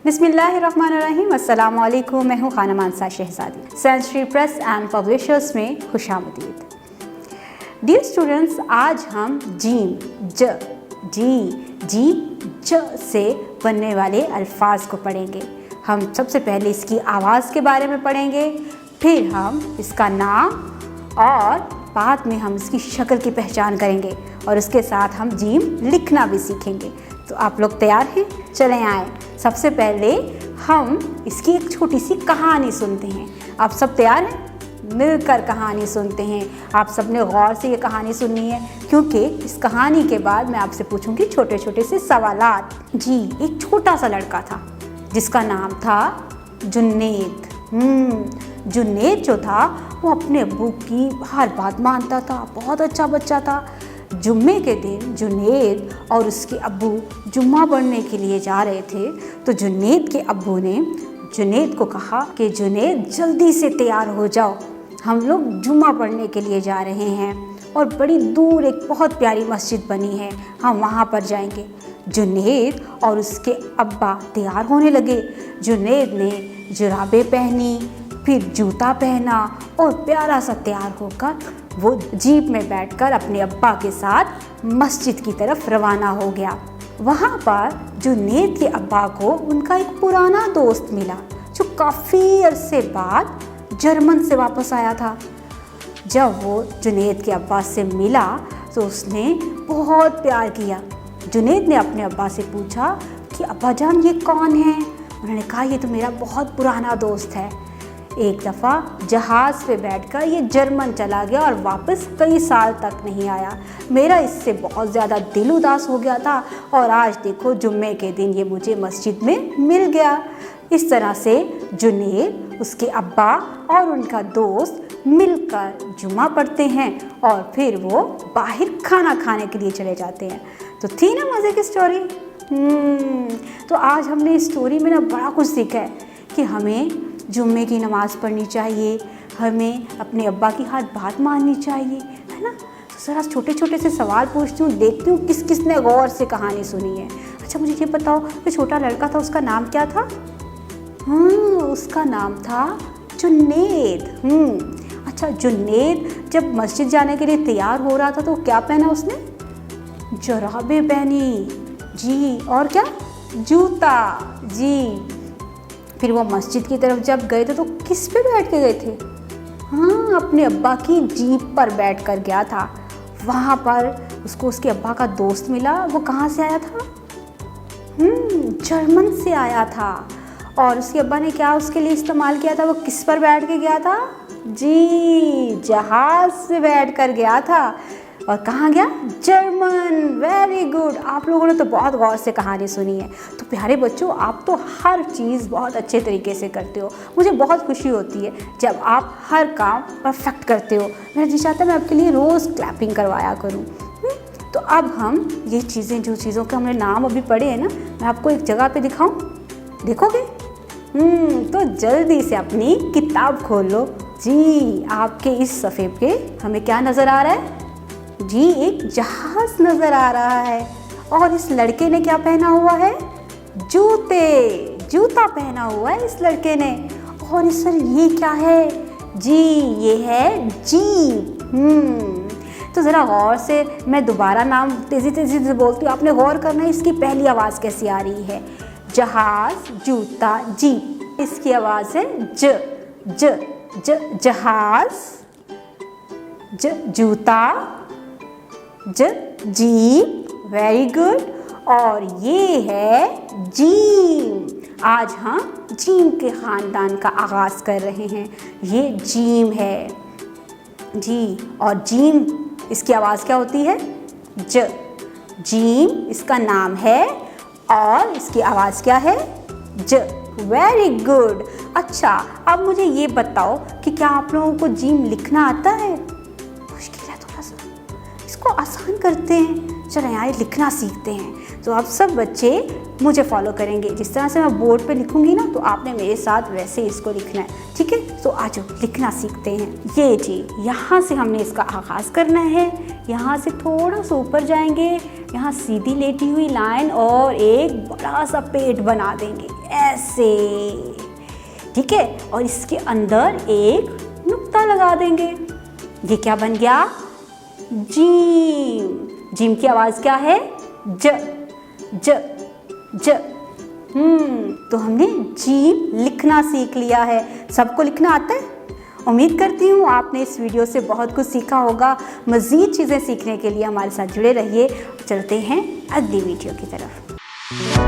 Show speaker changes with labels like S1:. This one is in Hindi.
S1: बिस्मिल्लाहिर्रहमानिर्रहीम। अस्सलाम वालेकुम। मैं हूँ खाना मानसा शहजादी। सेंचुरी प्रेस एंड पब्लिशर्स में खुशामदीद। डियर स्टूडेंट्स, आज हम जी से बनने वाले अल्फाज को पढ़ेंगे। हम सबसे पहले इसकी आवाज़ के बारे में पढ़ेंगे, फिर हम इसका नाम और बाद में हम इसकी शक्ल की पहचान करेंगे और उसके साथ हम जीम लिखना भी सीखेंगे। तो आप लोग तैयार हैं? चलें आए। सबसे पहले हम इसकी एक छोटी सी कहानी सुनते हैं। आप सब तैयार हैं? मिलकर कहानी सुनते हैं। आप सब ने गौर से ये कहानी सुननी है, क्योंकि इस कहानी के बाद मैं आपसे पूछूंगी छोटे छोटे से सवालात। जी, एक छोटा सा लड़का था जिसका नाम था जुन्नेद। जुन्नेद जो था वो अपने अब्बू की हर बात मानता था, बहुत अच्छा बच्चा था। जुम्मे के दिन जुन्नेद और उसके अब्बू जुम्मा पढ़ने के लिए जा रहे थे, तो जुन्नेद के अब्बू ने जुन्नेद को कहा कि जुन्नेद जल्दी से तैयार हो जाओ, हम लोग जुम्मा पढ़ने के लिए जा रहे हैं और बड़ी दूर एक बहुत प्यारी मस्जिद बनी है, हम वहाँ पर जाएंगे। जुन्नेद और उसके अब्बा तैयार होने लगे। जुन्नेद ने जुराबें पहनी, फिर जूता पहना और प्यारा सा तैयार होकर वो जीप में बैठकर अपने अब्बा के साथ मस्जिद की तरफ रवाना हो गया। वहाँ पर जुन्नेद के अब्बा को उनका एक पुराना दोस्त मिला जो काफ़ी अरसे बाद जर्मन से वापस आया था। जब वो जुन्नेद के अब्बा से मिला तो उसने बहुत प्यार किया। जुन्नेद ने अपने अब्बा से पूछा कि अब्बा जान, ये कौन है? उन्होंने कहा, ये तो मेरा बहुत पुराना दोस्त है। एक दफ़ा जहाज़ पे बैठकर ये जर्मन चला गया और वापस कई साल तक नहीं आया। मेरा इससे बहुत ज़्यादा दिल उदास हो गया था और आज देखो जुम्मे के दिन ये मुझे मस्जिद में मिल गया। इस तरह से जुन्नेद, उसके अब्बा और उनका दोस्त मिलकर जुम्मा पढ़ते हैं और फिर वो बाहर खाना खाने के लिए चले जाते हैं। तो थी ना मज़े की स्टोरी? तो आज हमने इस स्टोरी में ना बड़ा कुछ सीखा है कि हमें जुम्मे की नमाज़ पढ़नी चाहिए, हमें अपने अब्बा की हर बात माननी चाहिए, है ना। तो ज़रा छोटे छोटे से सवाल पूछती हूँ, देखती हूँ किस किस ने गौर से कहानी सुनी है। अच्छा, मुझे ये बताओ, जो छोटा लड़का था उसका नाम क्या था? उसका नाम था जुन्नेद। अच्छा, जुन्नेद जब मस्जिद जाने के लिए तैयार हो रहा था तो क्या पहना उसने? जुराबें पहनी। जी, और क्या? जूता। जी। फिर वो मस्जिद की तरफ जब गए थे तो किस पे बैठ के गए थे? अपने अब्बा की जीप पर बैठ कर गया था। वहाँ पर उसको उसके अब्बा का दोस्त मिला। वो कहाँ से आया था? जर्मन से आया था। और उसके अब्बा ने क्या उसके लिए इस्तेमाल किया था? वो किस पर बैठ के गया था? जी, जहाज़ से बैठ कर गया था। और कहाँ गया? जर्मन। Very good. आप लोगों ने तो बहुत गौर से कहानी सुनी है। तो प्यारे बच्चों, आप तो हर चीज़ बहुत अच्छे तरीके से करते हो। मुझे बहुत खुशी होती है जब आप हर काम परफेक्ट करते हो। मेरा जी चाहता है मैं आपके लिए रोज़ क्लैपिंग करवाया करूँ। तो अब हम ये चीज़ें, जो चीज़ों के हमने नाम अभी पढ़े हैं ना, मैं आपको एक जगह पे दिखाऊँ, देखोगे? तो जल्दी से अपनी किताब खोलो। जी, आपके इस सफ़े पे हमें क्या नज़र आ रहा है? जी, एक जहाज नजर आ रहा है। और इस लड़के ने क्या पहना हुआ है? जूता पहना हुआ है इस लड़के ने। और इस सर ये क्या है? जी, ये है जीप। तो ज़रा गौर से, मैं दोबारा नाम तेज़ी तेज़ी से बोलती हूँ, आपने गौर करना है इसकी पहली आवाज़ कैसी आ रही है। जहाज, जूता, जीप। इसकी आवाज़ है जहाज, जूता, जीप। Very good. और ये है जीम। आज हम जीम के ख़ानदान का आगाज़ कर रहे हैं। ये जीम है। जी, और जीम, इसकी आवाज़ क्या होती है? जीम इसका नाम है और इसकी आवाज़ क्या है? Very good. अच्छा, अब मुझे ये बताओ कि क्या आप लोगों को जीम लिखना आता है? मुश्किल है थोड़ा सा, इसको आसान करते हैं। चलो यहाँ लिखना सीखते हैं। तो आप सब बच्चे मुझे फॉलो करेंगे। जिस तरह से मैं बोर्ड पे लिखूंगी ना, तो आपने मेरे साथ वैसे ही इसको लिखना है, ठीक है? तो आज लिखना सीखते हैं। ये जी, यहाँ से हमने इसका आगाज़ करना है। यहाँ से थोड़ा सा ऊपर जाएंगे, यहाँ सीधी लेटी हुई लाइन और एक बड़ा सा पेट बना देंगे ऐसे, ठीक है। और इसके अंदर एक नुक्ता लगा देंगे। ये क्या बन गया? जीम। जीम की आवाज क्या है? ज ज ज। तो हमने जीम लिखना सीख लिया है। सबको लिखना आता है? उम्मीद करती हूँ आपने इस वीडियो से बहुत कुछ सीखा होगा। मज़ीद चीज़ें सीखने के लिए हमारे साथ जुड़े रहिए। चलते हैं अगली वीडियो की तरफ।